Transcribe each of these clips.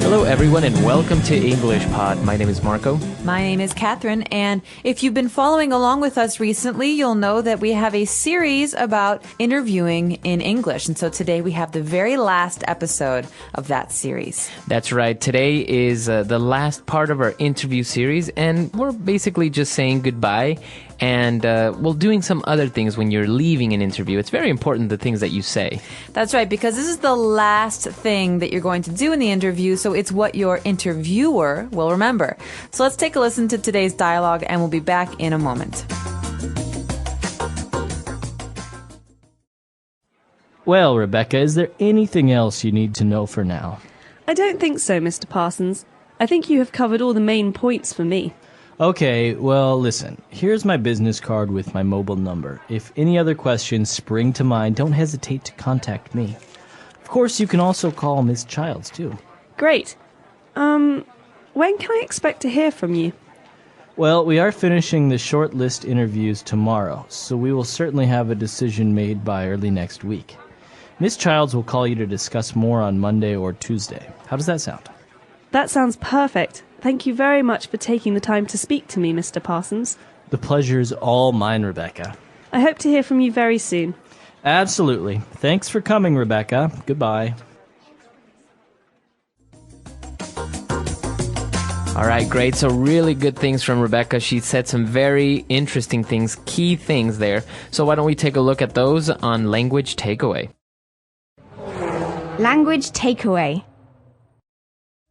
Hello, everyone, and welcome to English Pod. My name is Marco. My name is Catherine, and if you've been following along with us recently, you'll know that we have a series about interviewing in English. And so today we have the very last episode of that series. That's right. Today is the last part of our interview series, and we're basically just saying goodbye and doing some other things when you're leaving an interview. It's very important, the things that you say. That's right, because this is the last thing that you're going to do in the interview, so it's what your interviewer will remember. So let's take a listen to today's dialogue, and we'll be back in a moment. Well, Rebecca, is there anything else you need to know for now? I don't think so, Mr. Parsons. I think you have covered all the main points for me. Okay, well, listen. Here's my business card with my mobile number. If any other questions spring to mind, don't hesitate to contact me. Of course, you can also call Miss Childs, too. Great. When can I expect to hear from you? Well, we are finishing the short list interviews tomorrow, so we will certainly have a decision made by early next week. Miss Childs will call you to discuss more on Monday or Tuesday. How does that sound? That sounds perfect. Thank you very much for taking the time to speak to me, Mr. Parsons. The pleasure's all mine, Rebecca. I hope to hear from you very soon. Absolutely. Thanks for coming, Rebecca. Goodbye. All right, great. So really good things from Rebecca. She said some very interesting things, key things there. So why don't we take a look at those on Language Takeaway. Language Takeaway.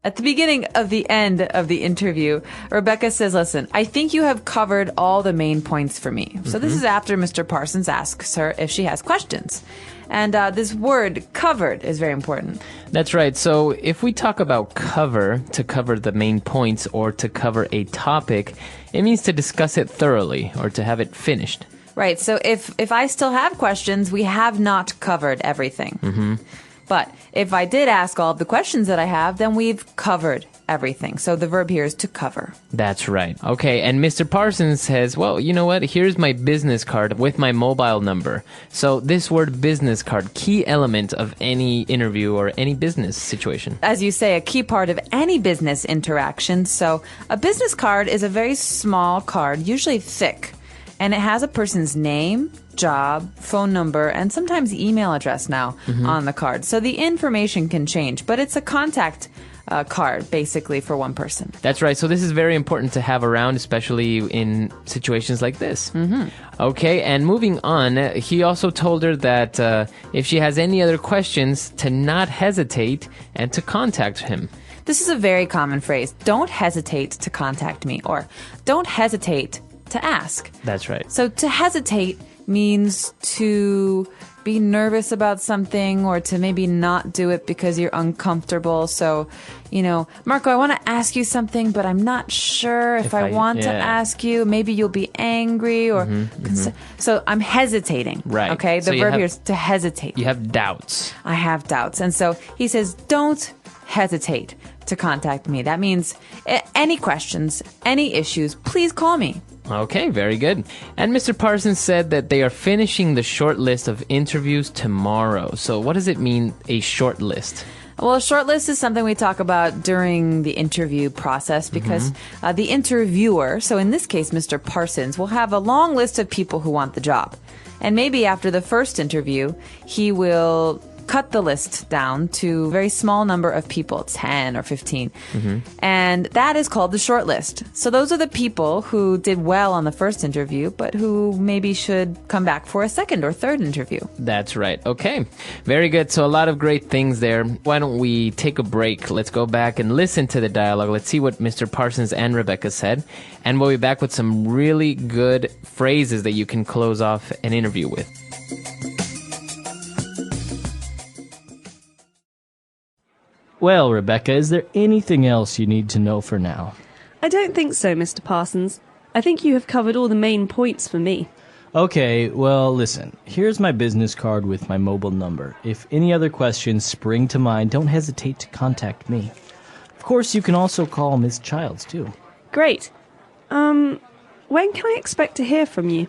At the beginning of the end of the interview, Rebecca says, listen, I think you have covered all the main points for me. So this is after Mr. Parsons asks her if she has questions. And this word, covered, is very important. That's right. So if we talk about cover, to cover the main points or to cover a topic, it means to discuss it thoroughly or to have it finished. Right. So if I still have questions, we have not covered everything. Mm-hmm. But if I did ask all of the questions that I have, then we've covered everything. So the verb here is to cover. That's right. Okay, and Mr. Parsons says, well, you know what? Here's my business card with my mobile number. So this word business card, key element of any interview or any business situation. As you say, a key part of any business interaction. So a business card is a very small card, usually thick, and it has a person's name, job, phone number, and sometimes email address now on the card. So the information can change, but it's a contact card, basically, for one person. That's right. So this is very important to have around, especially in situations like this. Mm-hmm. Okay, and moving on, he also told her that if she has any other questions, to not hesitate and to contact him. This is a very common phrase. Don't hesitate to contact me, or don't hesitate to ask. That's right. So to hesitate means to be nervous about something or to maybe not do it because you're uncomfortable. So, you know, Marco, I want to ask you something, but I'm not sure if I want to ask you. Maybe you'll be angry or... So I'm hesitating. Right. Okay? The so verb here is to hesitate. You have doubts. I have doubts. And so he says, don't hesitate to contact me. That means any questions, any issues, please call me. Okay, very good. And Mr. Parsons said that they are finishing the short list of interviews tomorrow. So what does it mean, a short list? Well, a short list is something we talk about during the interview process because the interviewer, so in this case, Mr. Parsons, will have a long list of people who want the job. And maybe after the first interview, he will cut the list down to a very small number of people, 10 or 15. And that is called the short list. So those are the people who did well on the first interview, but who maybe should come back for a second or third interview. That's right. Okay. Very good. So a lot of great things there. Why don't we take a break? Let's go back and listen to the dialogue. Let's see what Mr. Parsons and Rebecca said. And we'll be back with some really good phrases that you can close off an interview with. Well, Rebecca, is there anything else you need to know for now? I don't think so, Mr. Parsons. I think you have covered all the main points for me. Okay, well, listen. Here's my business card with my mobile number. If any other questions spring to mind, don't hesitate to contact me. Of course, you can also call Miss Childs, too. Great. When can I expect to hear from you?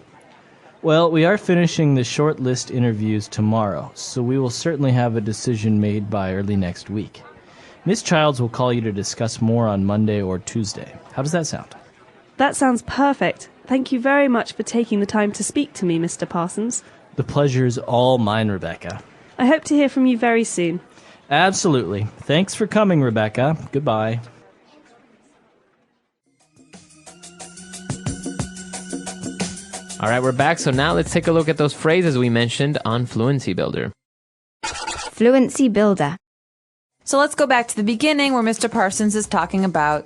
Well, we are finishing the short list interviews tomorrow, so we will certainly have a decision made by early next week. Miss Childs will call you to discuss more on Monday or Tuesday. How does that sound? That sounds perfect. Thank you very much for taking the time to speak to me, Mr. Parsons. The pleasure's all mine, Rebecca. I hope to hear from you very soon. Absolutely. Thanks for coming, Rebecca. Goodbye. All right, we're back. So now let's take a look at those phrases we mentioned on Fluency Builder. Fluency Builder. So let's go back to the beginning where Mr. Parsons is talking about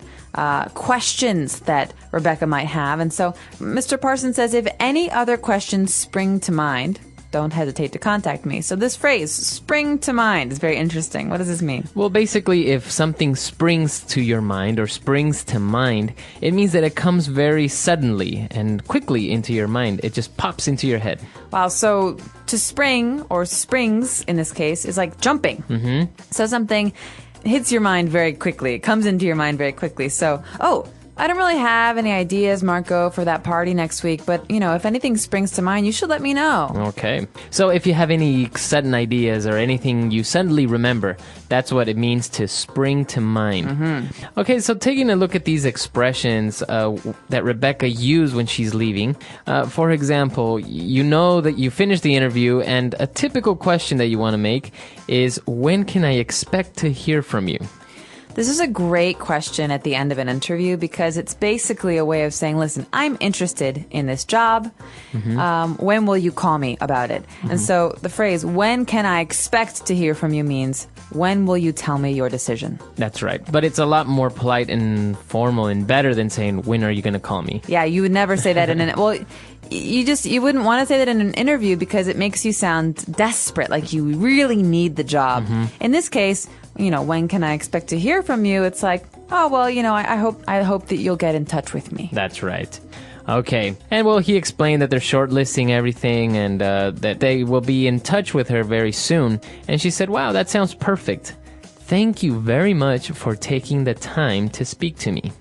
questions that Rebecca might have. And so Mr. Parsons says, if any other questions spring to mind, don't hesitate to contact me. So this phrase, spring to mind, is very interesting. What does this mean? Well, basically, if something springs to your mind or springs to mind, it means that it comes very suddenly and quickly into your mind. It just pops into your head. Wow, so to spring, or springs in this case, is like jumping. Mm-hmm. So something hits your mind very quickly. It comes into your mind very quickly. So, I don't really have any ideas, Marco, for that party next week, but, if anything springs to mind, you should let me know. Okay. So if you have any sudden ideas or anything you suddenly remember, that's what it means to spring to mind. Mm-hmm. Okay, so taking a look at these expressions that Rebecca used when she's leaving. For example, you know that you finished the interview, and a typical question that you want to make is, when can I expect to hear from you? This is a great question at the end of an interview because it's basically a way of saying, listen, I'm interested in this job. Mm-hmm. When will you call me about it? Mm-hmm. And so the phrase, when can I expect to hear from you, means, when will you tell me your decision? That's right. But it's a lot more polite and formal and better than saying, when are you going to call me? Yeah, you would never say that in an... Well, you wouldn't want to say that in an interview because it makes you sound desperate, like you really need the job. Mm-hmm. In this case, when can I expect to hear from you? It's like, oh, well, I hope that you'll get in touch with me. That's right. Okay. And well, he explained that they're shortlisting everything and that they will be in touch with her very soon. And she said, wow, that sounds perfect. Thank you very much for taking the time to speak to me.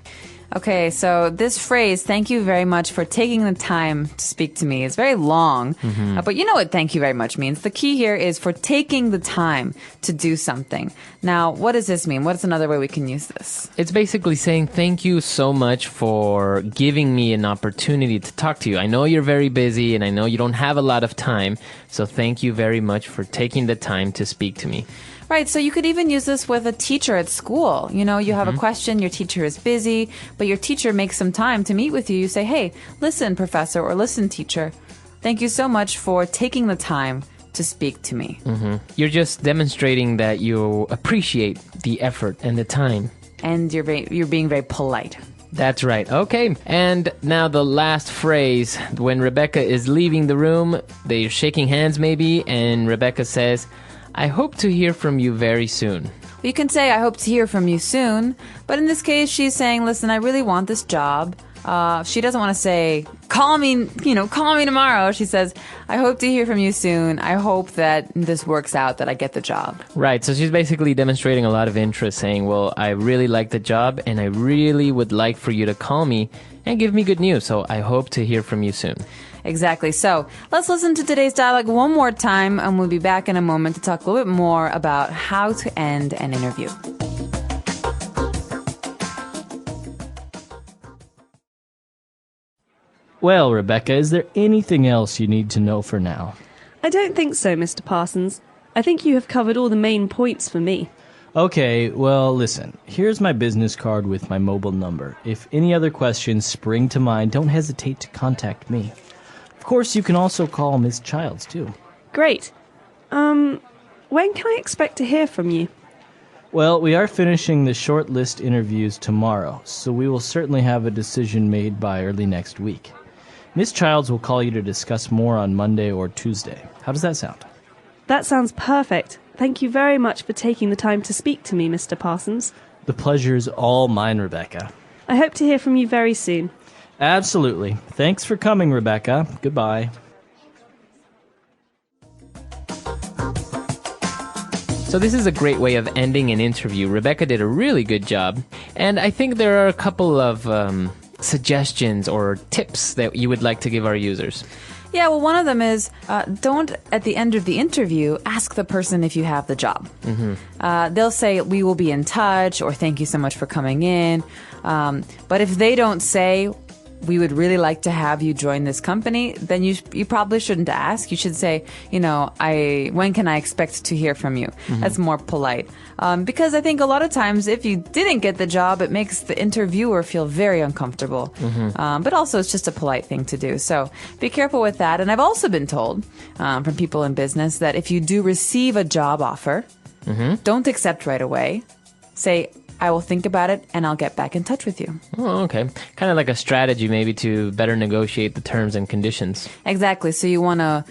Okay, so this phrase, thank you very much for taking the time to speak to me, is very long. Mm-hmm. But you know what thank you very much means. The key here is for taking the time to do something. Now, what does this mean? What's another way we can use this? It's basically saying thank you so much for giving me an opportunity to talk to you. I know you're very busy and I know you don't have a lot of time. So thank you very much for taking the time to speak to me. Right, so you could even use this with a teacher at school. You have a question, your teacher is busy, but your teacher makes some time to meet with you. You say, hey, listen, professor, or listen, teacher, thank you so much for taking the time to speak to me. Mm-hmm. You're just demonstrating that you appreciate the effort and the time. And you're being very polite. That's right. Okay. And now the last phrase. When Rebecca is leaving the room, they're shaking hands maybe, and Rebecca says, I hope to hear from you very soon. You can say, I hope to hear from you soon. But in this case, she's saying, listen, I really want this job. She doesn't want to say, call me tomorrow. She says, I hope to hear from you soon. I hope that this works out, that I get the job. Right. So she's basically demonstrating a lot of interest, saying, well, I really like the job and I really would like for you to call me and give me good news. So I hope to hear from you soon. Exactly. So let's listen to today's dialogue one more time, and we'll be back in a moment to talk a little bit more about how to end an interview. Well, Rebecca, is there anything else you need to know for now? I don't think so, Mr. Parsons. I think you have covered all the main points for me. Okay, well, listen. Here's my business card with my mobile number. If any other questions spring to mind, don't hesitate to contact me. Of course, you can also call Miss Childs, too. Great. When can I expect to hear from you? Well, we are finishing the short list interviews tomorrow, so we will certainly have a decision made by early next week. Miss Childs will call you to discuss more on Monday or Tuesday. How does that sound? That sounds perfect. Thank you very much for taking the time to speak to me, Mr. Parsons. The pleasure's all mine, Rebecca. I hope to hear from you very soon. Absolutely. Thanks for coming, Rebecca. Goodbye. So this is a great way of ending an interview. Rebecca did a really good job. And I think there are a couple of suggestions or tips that you would like to give our users. Yeah, well, one of them is don't, at the end of the interview, ask the person if you have the job. They'll say, we will be in touch, or thank you so much for coming in. But if they don't say, we would really like to have you join this company, then you probably shouldn't ask. You should say, when can I expect to hear from you? That's more polite. Because I think a lot of times if you didn't get the job, it makes the interviewer feel very uncomfortable. But also it's just a polite thing to do. So be careful with that. And I've also been told from people in business that if you do receive a job offer, don't accept right away. Say, I will think about it and I'll get back in touch with you. Oh, okay. Kind of like a strategy maybe to better negotiate the terms and conditions. Exactly. So you want to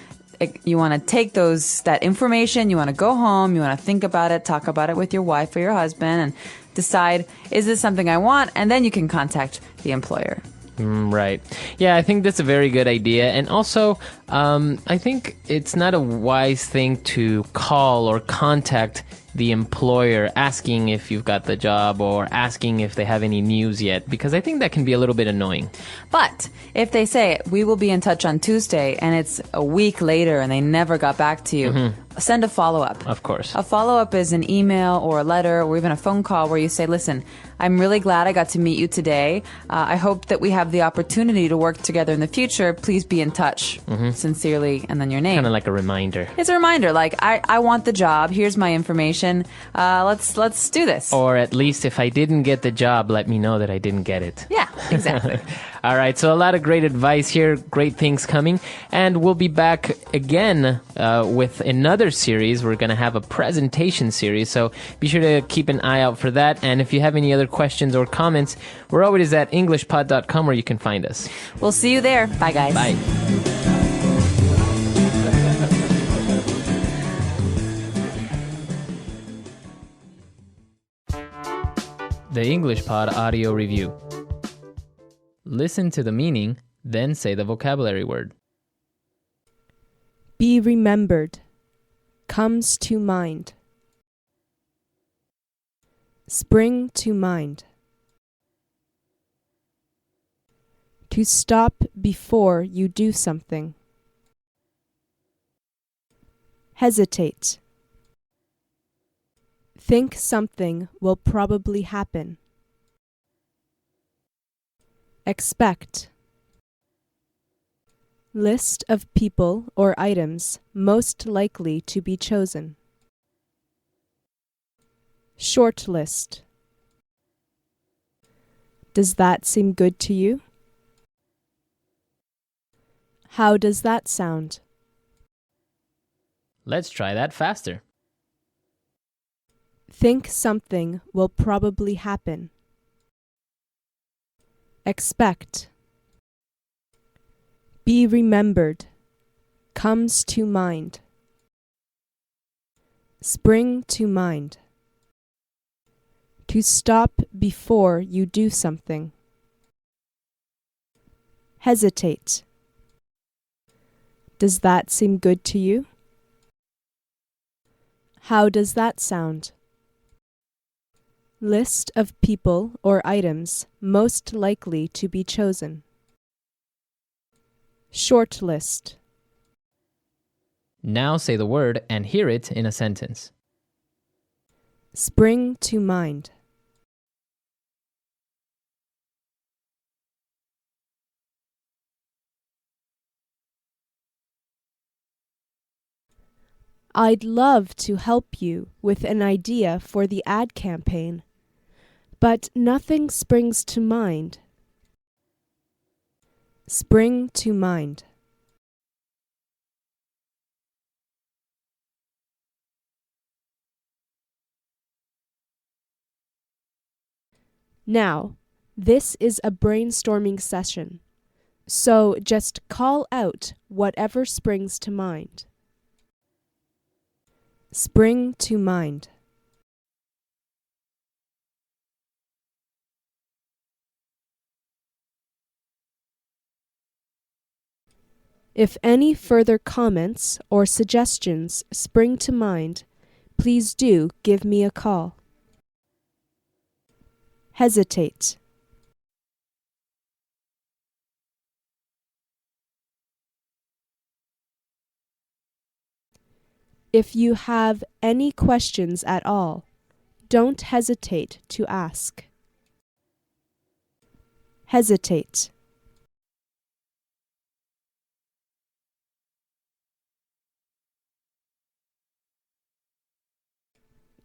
take that information, you want to go home, you want to think about it, talk about it with your wife or your husband and decide, is this something I want? And then you can contact the employer. Right. Yeah, I think that's a very good idea. And also, I think it's not a wise thing to call or contact the employer asking if you've got the job or asking if they have any news yet, because I think that can be a little bit annoying. But if they say, we will be in touch on Tuesday, and it's a week later and they never got back to you, send a follow-up. Of course. A follow-up is an email or a letter or even a phone call where you say, listen, I'm really glad I got to meet you today. I hope that we have the opportunity to work together in the future. Please be in touch. Sincerely, and then your name. Kind of like a reminder. It's a reminder, like, I want the job. Here's my information. Let's do this. Or at least if I didn't get the job, let me know that I didn't get it. Yeah, exactly. All right, so a lot of great advice here, great things coming. And we'll be back again with another series. We're going to have a presentation series, so be sure to keep an eye out for that. And if you have any other questions or comments, we're always at englishpod.com where you can find us. We'll see you there. Bye, guys. Bye. The English Pod Audio Review. Listen to the meaning, then say the vocabulary word. Be remembered. Comes to mind. Spring to mind. To stop before you do something. Hesitate. Think something will probably happen. Expect. List of people or items most likely to be chosen. Short list. Does that seem good to you? How does that sound? Let's try that faster. Think something will probably happen. Expect. Be remembered. Comes to mind. Spring to mind. To stop before you do something. Hesitate. Does that seem good to you? How does that sound? List of people or items most likely to be chosen. Short list. Now say the word and hear it in a sentence. Spring to mind. I'd love to help you with an idea for the ad campaign, but nothing springs to mind. Spring to mind. Now, this is a brainstorming session, so just call out whatever springs to mind. Spring to mind. If any further comments or suggestions spring to mind, please do give me a call. Hesitate. If you have any questions at all, don't hesitate to ask. Hesitate.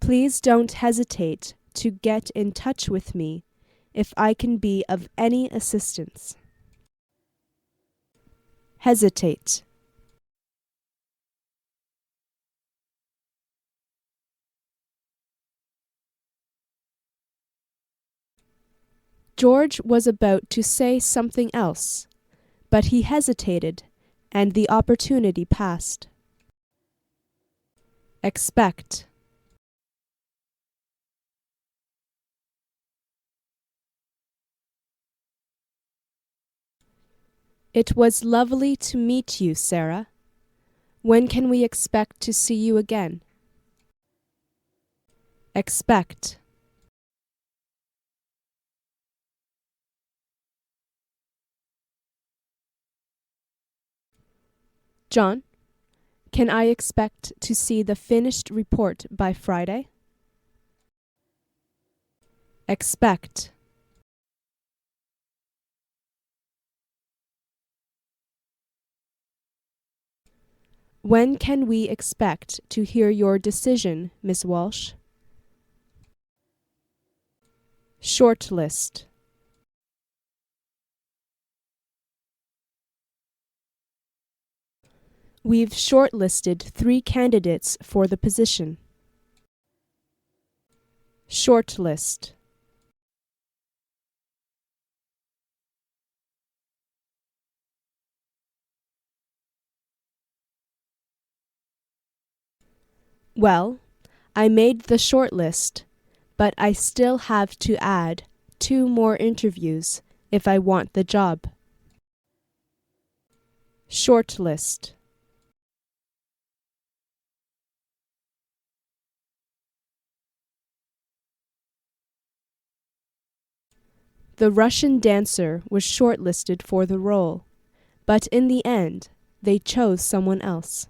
Please don't hesitate to get in touch with me if I can be of any assistance. Hesitate. George was about to say something else, but he hesitated, and the opportunity passed. Expect. It was lovely to meet you, Sarah. When can we expect to see you again? Expect. John, can I expect to see the finished report by Friday? Expect. When can we expect to hear your decision, Miss Walsh? Shortlist. We've shortlisted 3 candidates for the position. Shortlist. Well, I made the shortlist, but I still have to add 2 more interviews if I want the job. Shortlist. The Russian dancer was shortlisted for the role, but in the end, they chose someone else.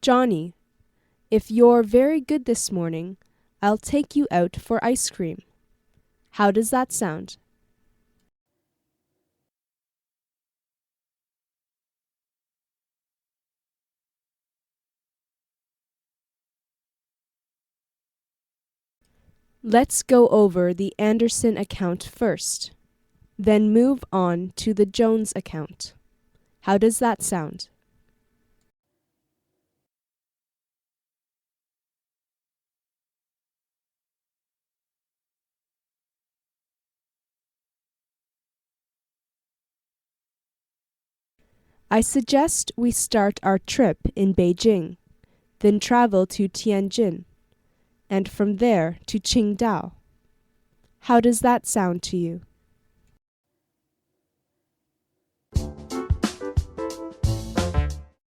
Johnny, if you're very good this morning, I'll take you out for ice cream. How does that sound? Let's go over the Anderson account first, then move on to the Jones account. How does that sound? I suggest we start our trip in Beijing, then travel to Tianjin, and from there to Qingdao. How does that sound to you?